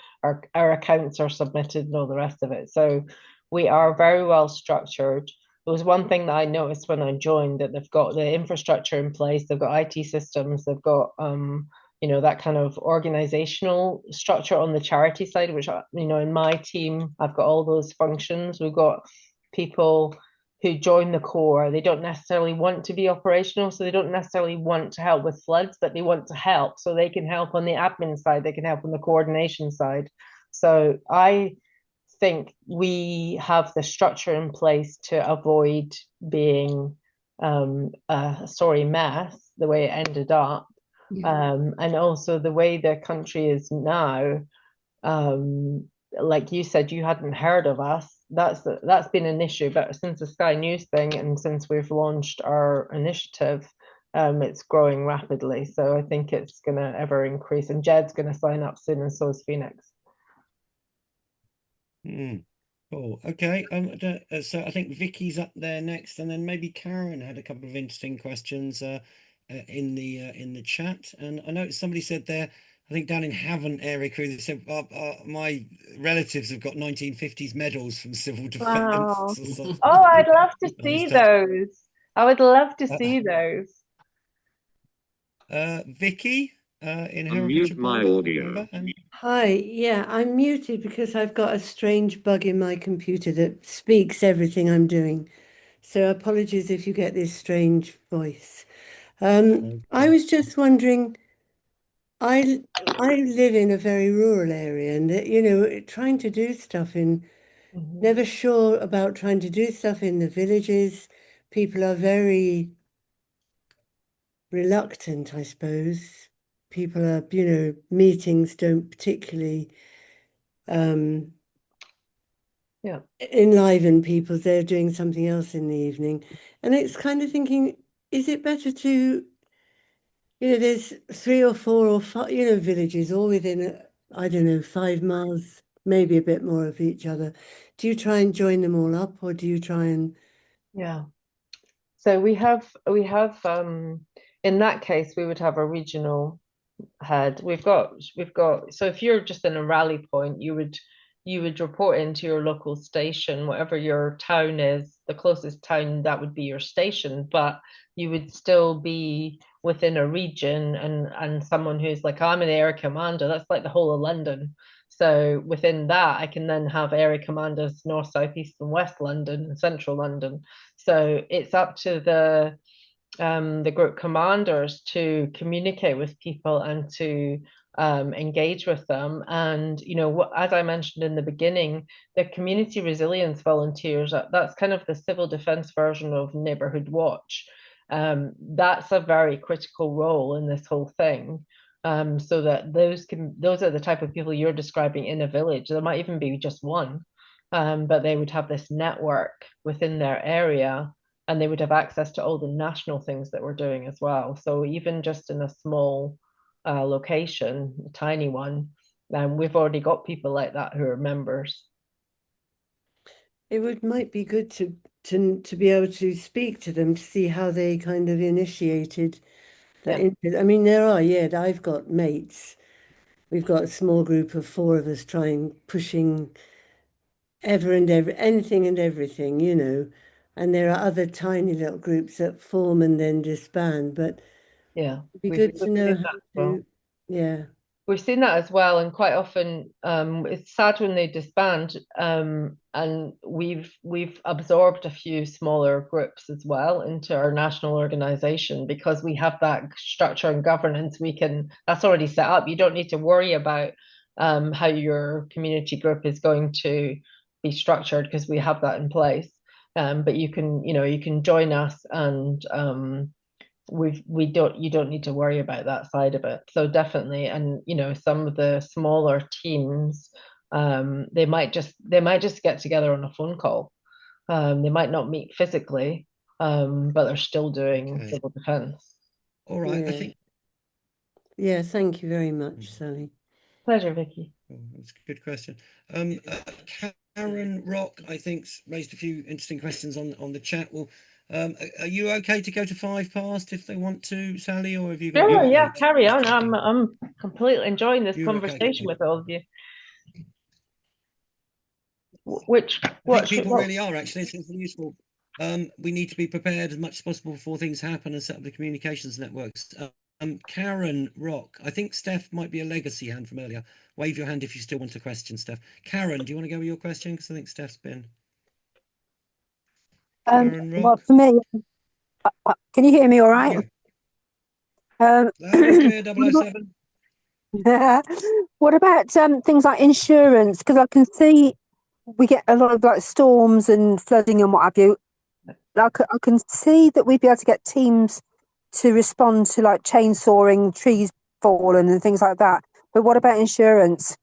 our accounts are submitted and all the rest of it. So we are very well structured. There was one thing that I noticed when I joined, that they've got the infrastructure in place, they've got IT systems, they've got that kind of organizational structure on the charity side, which, in my team, I've got all those functions. We've got people who join the core. They don't necessarily want to be operational, so they don't necessarily want to help with floods, but they want to help. So they can help on the admin side, they can help on the coordination side. So I think we have the structure in place to avoid being a sorry mess the way it ended up. And also the way the country is now, like you said, you hadn't heard of us. That's been an issue, but since the Sky News thing and since we've launched our initiative, it's growing rapidly. So I think it's going to ever increase. And Jed's going to sign up soon, and so is Phoenix. Cool. Okay. So I think Vicky's up there next, and then maybe Karen had a couple of interesting questions in the chat. And I noticed somebody said there, I think down in Havant area crew, they said my relatives have got 1950s medals from civil defence. Wow. Or something. Oh, I'd love to see those. I would love to see those. Vicky, in Unmute my audio. Hi, yeah, I'm muted because I've got a strange bug in my computer that speaks everything I'm doing. So apologies if you get this strange voice. I was just wondering, I live in a very rural area, and you know, trying to do stuff in, never sure about trying to do stuff in the villages. People are very reluctant, I suppose. People are, you know, meetings don't particularly enliven people. They're doing something else in the evening. And it's kind of thinking, is it better to, you know, there's 3 or 4 or 5, you know, villages all within, I don't know, 5 miles, maybe a bit more of each other. Do you try and join them all up, or do you try and? Yeah. So we have in that case we would have a regional head. We've got so if you're just in a rally point, you would report into your local station, whatever your town is, the closest town, that would be your station, but you would still be within a region, and someone who's like, I'm an area commander, that's like the whole of London. So within that, I can then have area commanders north, south, east, and west London and central London. So it's up to the group commanders to communicate with people and to engage with them. And, you know, as I mentioned in the beginning, the community resilience volunteers, that's kind of the civil defense version of Neighbourhood Watch. That's a very critical role in this whole thing. So that those are the type of people you're describing in a village. There might even be just one, but they would have this network within their area, and they would have access to all the national things that we're doing as well. So even just in a small location, a tiny one, we've already got people like that who are members. It might be good to be able to speak to them to see how they kind of initiated that interest. I mean, I've got mates. We've got a small group of 4 of us pushing anything and everything, you know. And there are other tiny little groups that form and then disband, but yeah, it'd be good to know how to, We've seen that as well, and quite often it's sad when they disband. And we've absorbed a few smaller groups as well into our national organization, because we have that structure and governance. That's already set up. You don't need to worry about how your community group is going to be structured, because we have that in place. But you can join us, and you don't need to worry about that side of it. So definitely, and you know, some of the smaller teams, they might just get together on a phone call. They might not meet physically, but they're still doing civil defense. All right, I think. Yeah, thank you very much, Sally. Pleasure, Vicky. That's a good question. Karen Rock, I think, raised a few interesting questions on the chat. Well, are you okay to go to 5 past if they want to, Sally, or have you got? Sure, yeah, carry on. I'm completely enjoying this conversation with all of you. I think people really are, actually. It's useful. We need to be prepared as much as possible before things happen and set up the communications networks. Karen Rock, I think Steph might be a legacy hand from earlier. Wave your hand if you still want a question, Steph. Karen, do you want to go with your question? Because I think Steph's been. Karen Rock. Well, for me, can you hear me all right? Yeah. Loud and clear, 007. What about things like insurance? Because I can see we get a lot of like storms and flooding and what have you. I can see that we'd be able to get teams to respond to like chainsawing, trees fallen and things like that. But what about insurance?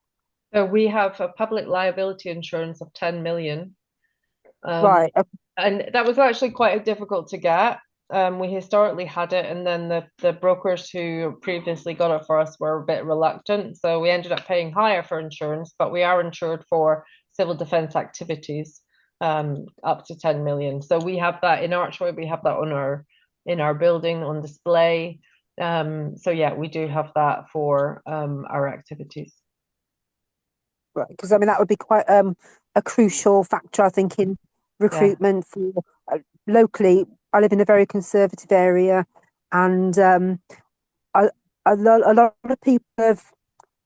So we have a public liability insurance of 10 million. Right. And that was actually quite difficult to get. We historically had it, and then the brokers who previously got it for us were a bit reluctant. So we ended up paying higher for insurance, but we are insured for civil defence activities up to 10 million. So we have that in Archway, we have that on in our building on display. So yeah, we do have that for our activities. Right, because I mean that would be quite a crucial factor, I think, in recruitment for locally. I live in a very conservative area, and a lot of people have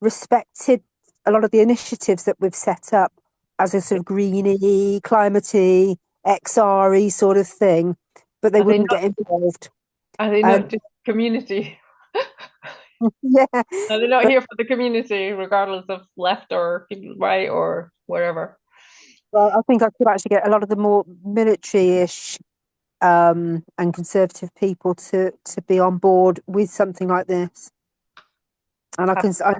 respected a lot of the initiatives that we've set up as a sort of greeny, climatey, XRE sort of thing, but they wouldn't get involved. Are they not just community? Yeah. No, they're not here for the community, regardless of left or right or wherever. Well, I think I could actually get a lot of the more military-ish and conservative people to be on board with something like this. And I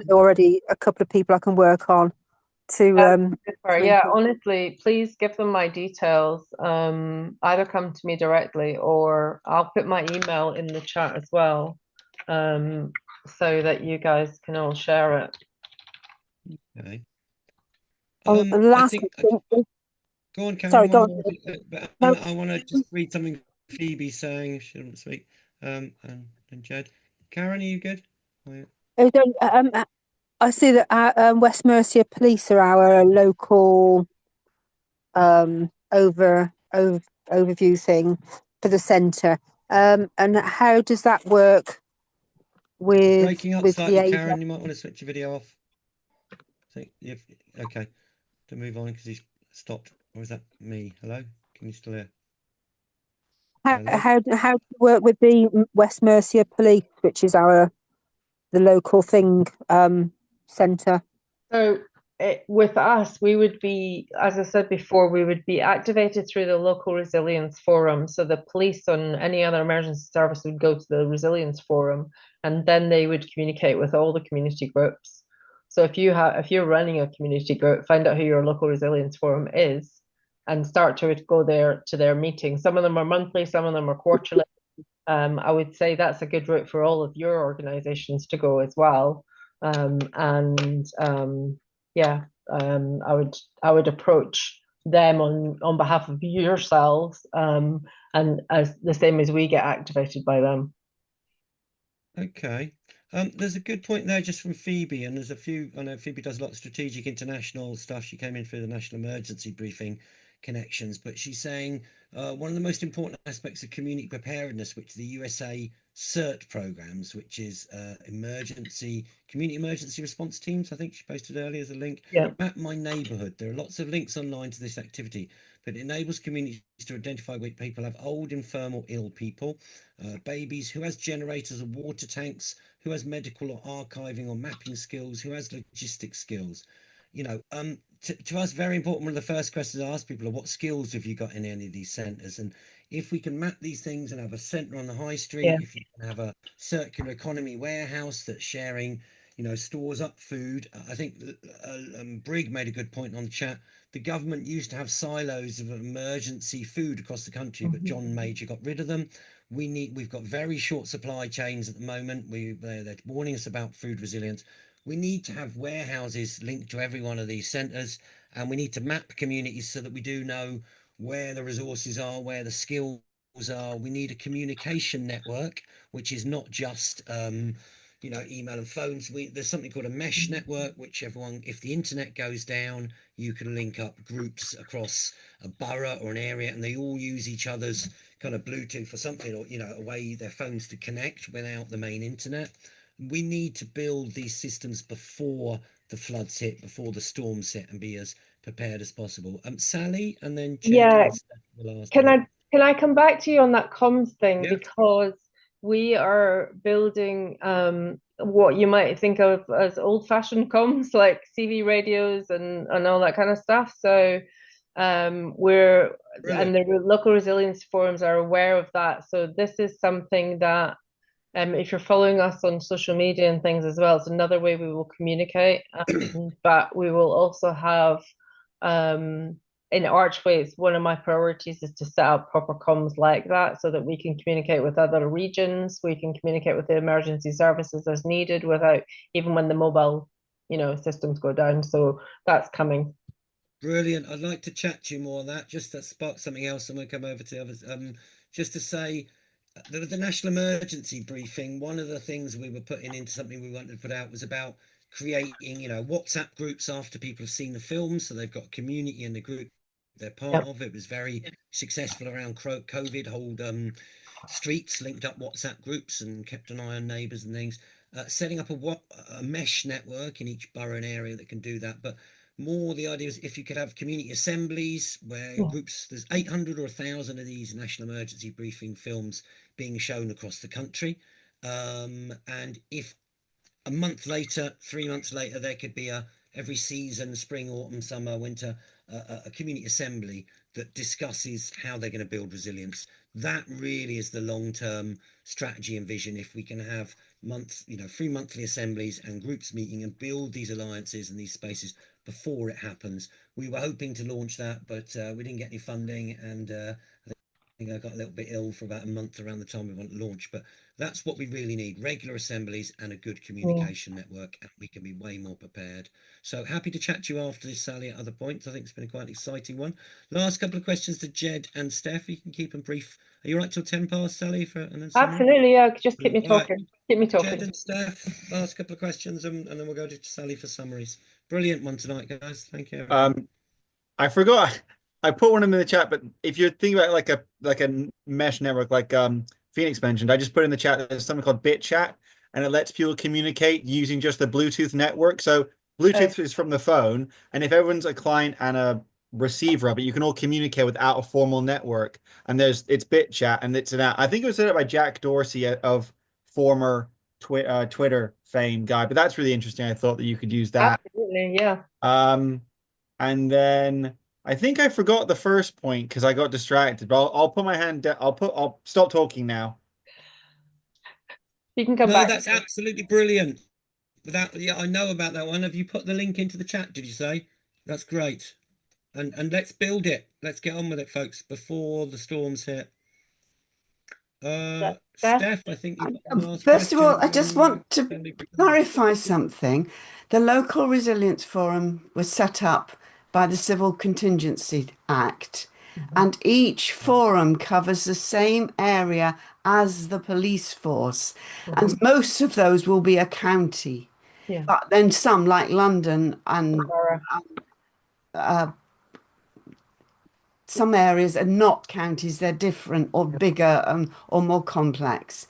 know already a couple of people I can work on to honestly, please give them my details. Either come to me directly, or I'll put my email in the chat as well, so that you guys can all share it. Okay. Last go on, Karen. Sorry, go on. But I want to just read something Phoebe's saying. She doesn't speak. And Jed. Karen, are you good? I see that West Mercia Police are our local overview thing for the centre. And how does that work with breaking up slightly, Karen? You might want to switch your video off. Okay, to move on because he's stopped. Or is that me? Hello? Can you still hear? How do you work with the West Mercia Police, which is the local thing centre? So with us, we would be, as I said before, we would be activated through the local resilience forum. So the police and any other emergency service would go to the resilience forum, and then they would communicate with all the community groups. So if you're running a community group, find out who your local resilience forum is, and start to go there to their meetings. Some of them are monthly, some of them are quarterly. I would say that's a good route for all of your organizations to go as well. I would approach them on behalf of yourselves, and as the same as we get activated by them. Okay. There's a good point there just from Phoebe, and there's a few. I know Phoebe does a lot of strategic international stuff. She came in through the National Emergency Briefing connections, but she's saying one of the most important aspects of community preparedness, which the USA CERT programs, which is community emergency response teams, I think she posted earlier as a link. Map my neighborhood. There are lots of links online to this activity, but it enables communities to identify which people have old, infirm or ill people, babies, who has generators or water tanks, who has medical or archiving or mapping skills, who has logistic skills. To us, very important. One of the first questions I ask people are, what skills have you got in any of these centres? And if we can map these things and have a centre on the high street, if you can have a circular economy warehouse that's sharing, stores up food. I think Brig made a good point on the chat. The government used to have silos of emergency food across the country, but John Major got rid of them. We've got very short supply chains at the moment. They're warning us about food resilience. We need to have warehouses linked to every one of these centres, and we need to map communities so that we do know where the resources are, where the skills are. We need a communication network, which is not just email and phones. There's something called a mesh network, which if the internet goes down, you can link up groups across a borough or an area, and they all use each other's kind of Bluetooth or something, or a way their phones to connect without the main internet. We need to build these systems before the floods hit, before the storms hit, and be as prepared as possible. Sally, and then Jed. Can I come back to you on that comms thing? Because we are building what you might think of as old-fashioned comms, like CV radios and all that kind of stuff. So and the local resilience forums are aware of that. So this is something that If you're following us on social media and things as well, it's another way we will communicate. But we will also have, in Archways, one of my priorities is to set up proper comms like that so that we can communicate with other regions, we can communicate with the emergency services as needed without, even when the mobile, systems go down. So that's coming. Brilliant. I'd like to chat to you more on that. Just to spark something else, I'm going to come over to others. Just to say, the national emergency briefing, one of the things we were putting into something we wanted to put out was about creating, WhatsApp groups after people have seen the film, so they've got a community in the group they're part of. It was very successful around COVID, hold streets linked up WhatsApp groups and kept an eye on neighbours and things. Setting up a mesh network in each borough and area that can do that, but more the idea is if you could have community assemblies where groups, there's 800 or 1,000 of these national emergency briefing films being shown across the country, and if a month later, 3 months later, there could be every season, spring, autumn, summer, winter, a community assembly that discusses how they're going to build resilience. That really is the long-term strategy and vision. If we can have 3 monthly assemblies and groups meeting and build these alliances and these spaces before it happens. We were hoping to launch that, but we didn't get any funding, and I think I got a little bit ill for about a month around the time we want to launch. But that's what we really need: regular assemblies and a good communication network, and we can be way more prepared. So happy to chat to you after this, Sally, at other points. I think it's been a quite exciting one. Last couple of questions to Jed and Steph. You can keep them brief. Are you right till 10 past, Sally? Absolutely, yeah. Just keep me talking. Right. Keep me talking. Jed and Steph, last couple of questions, and then we'll go to Sally for summaries. Brilliant one tonight, guys. Thank you. I forgot. I put one in the chat, but if you're thinking about like a mesh network, like Phoenix mentioned, I just put in the chat there's something called BitChat, and it lets people communicate using just the Bluetooth network. So Bluetooth is from the phone, and if everyone's a client and a receiver of it, you can all communicate without a formal network. And it's BitChat, and it's an app. I think it was set up by Jack Dorsey of former Twitter fame guy, but that's really interesting. I thought that you could use that. Absolutely, yeah. And then I think I forgot the first point because I got distracted. But I'll put my hand down. I'll stop talking now. You can come back. No, that's absolutely brilliant. Yeah, I know about that one. Have you put the link into the chat? Did you say? That's great. And let's build it. Let's get on with it, folks, before the storms hit. Steph, I think you've got the last First of all, I question. just want to clarify something. The Local Resilience Forum was set up by the Civil Contingency Act, and each forum covers the same area as the police force, and most of those will be a county. But then some, like London and some areas are not counties, they're different or bigger or more complex.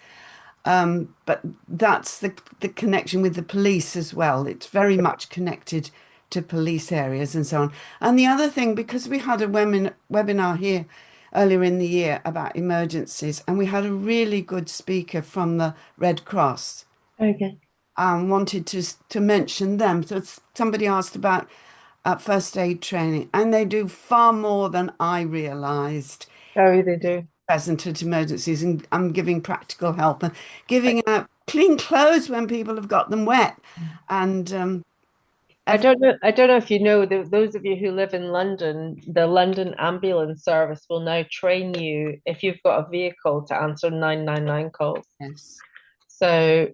But that's the connection with the police as well. It's very much connected to police areas and so on. And the other thing, because we had a webinar here earlier in the year about emergencies, and we had a really good speaker from the Red Cross. Okay. Wanted to mention them. So somebody asked about first aid training, and they do far more than I realised. Oh, they do. Present at emergencies, and I'm giving practical help and giving out clean clothes when people have got them wet. And I don't know if you know, those of you who live in London, the London Ambulance Service will now train you if you've got a vehicle to answer 999 calls. Yes. So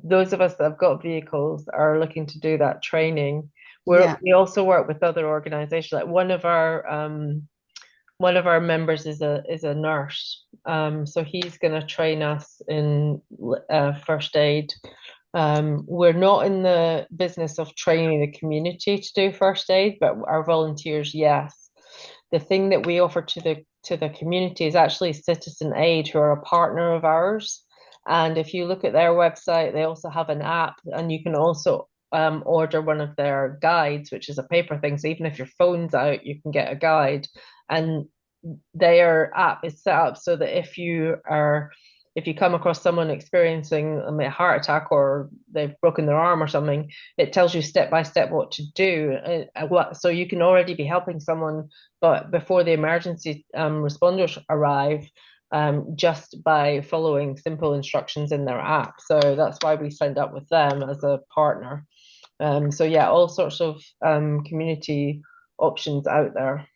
those of us that have got vehicles are looking to do that training. We also work with other organisations. Like one of our members is a nurse, so he's going to train us in first aid. We're not in the business of training the community to do first aid, but our volunteers, yes. The thing that we offer to the community is actually citizen aid, who are a partner of ours. And if you look at their website, they also have an app, and you can also order one of their guides, which is a paper thing. So even if your phone's out, you can get a guide. And their app is set up so that if you come across someone experiencing a heart attack or they've broken their arm or something, it tells you step by step what to do. So you can already be helping someone, but before the emergency responders arrive, just by following simple instructions in their app. So that's why we signed up with them as a partner. So yeah, all sorts of community options out there.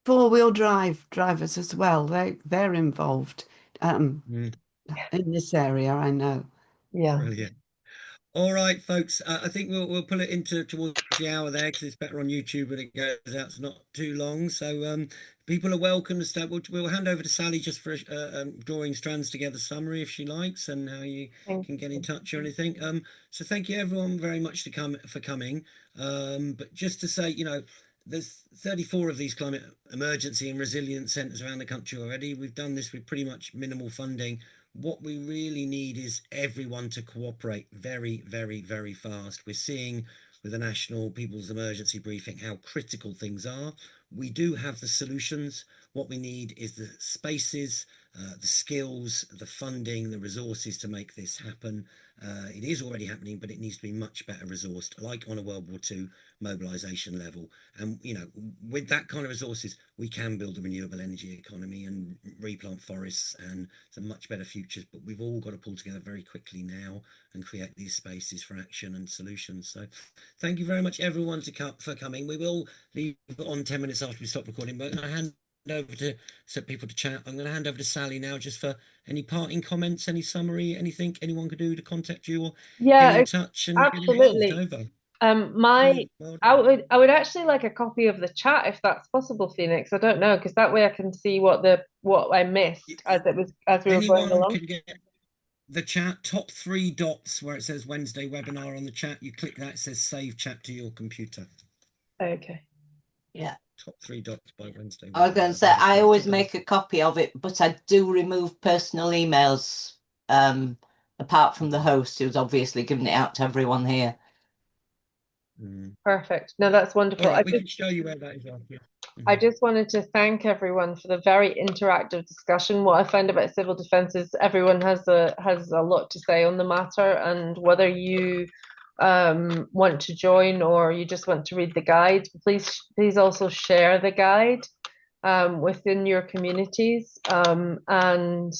Four-wheel drive drivers as well. They're involved in this area, I know. Yeah. Brilliant. All right, folks. I think we'll pull it into towards the hour there because it's better on YouTube when it goes out. It's not too long. So people are welcome to start. We'll hand over to Sally just for drawing strands together summary if she likes, and how you can get in touch or anything. So thank you everyone very much for coming. But just to say, you know, there's 34 of these climate emergency and resilience centres around the country already. We've done this with pretty much minimal funding. What we really need is everyone to cooperate very, very, very fast. We're seeing with the National People's Emergency Briefing how critical things are. We do have the solutions. What we need is the spaces, the skills, the funding, the resources to make this happen. It is already happening, but it needs to be much better resourced, like on a World War II mobilisation level. And, you know, with that kind of resources, we can build a renewable energy economy and replant forests and some much better futures. But we've all got to pull together very quickly now and create these spaces for action and solutions. So thank you very much, everyone, for coming. We will leave on 10 minutes after we stop recording, but I hand over to people to chat. I'm going to hand over to Sally now just for any parting comments, any summary, anything anyone could do to contact you or get in touch and absolutely. get involved. Over. I would actually like a copy of the chat if that's possible, Phoenix. I don't know, because that way I can see what I missed as we were going along. Can get the chat, top 3 dots where it says Wednesday webinar on the chat. You click that, it says save chat to your computer. Okay. Yeah. Top 3 dots by Wednesday. I was going to say, I always make a copy of it, but I do remove personal emails, apart from the host who's obviously giving it out to everyone here. Perfect. No, that's wonderful. All right, we can show you where that is after. I just wanted to thank everyone for the very interactive discussion. What I find about civil defence is everyone has a lot to say on the matter, and whether you want to join or you just want to read the guide, please also share the guide within your communities, and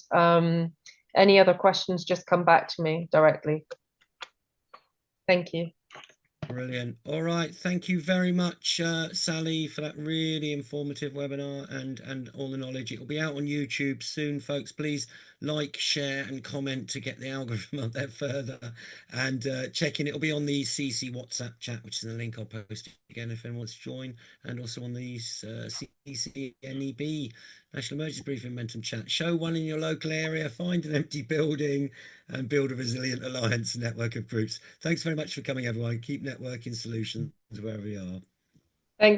any other questions, just come back to me directly. Thank you. Brilliant. All right. Thank you very much, Sally, for that really informative webinar and all the knowledge. It will be out on YouTube soon, folks. Please like, share and comment to get the algorithm up there further. And check in. It'll be on the CC WhatsApp chat, which is the link I'll post again if anyone wants to join. And also on the CC NEB, National Emergency Briefing Momentum chat. Show one in your local area, find an empty building and build a resilient alliance network of groups. Thanks very much for coming, everyone. Keep networking solutions wherever we are.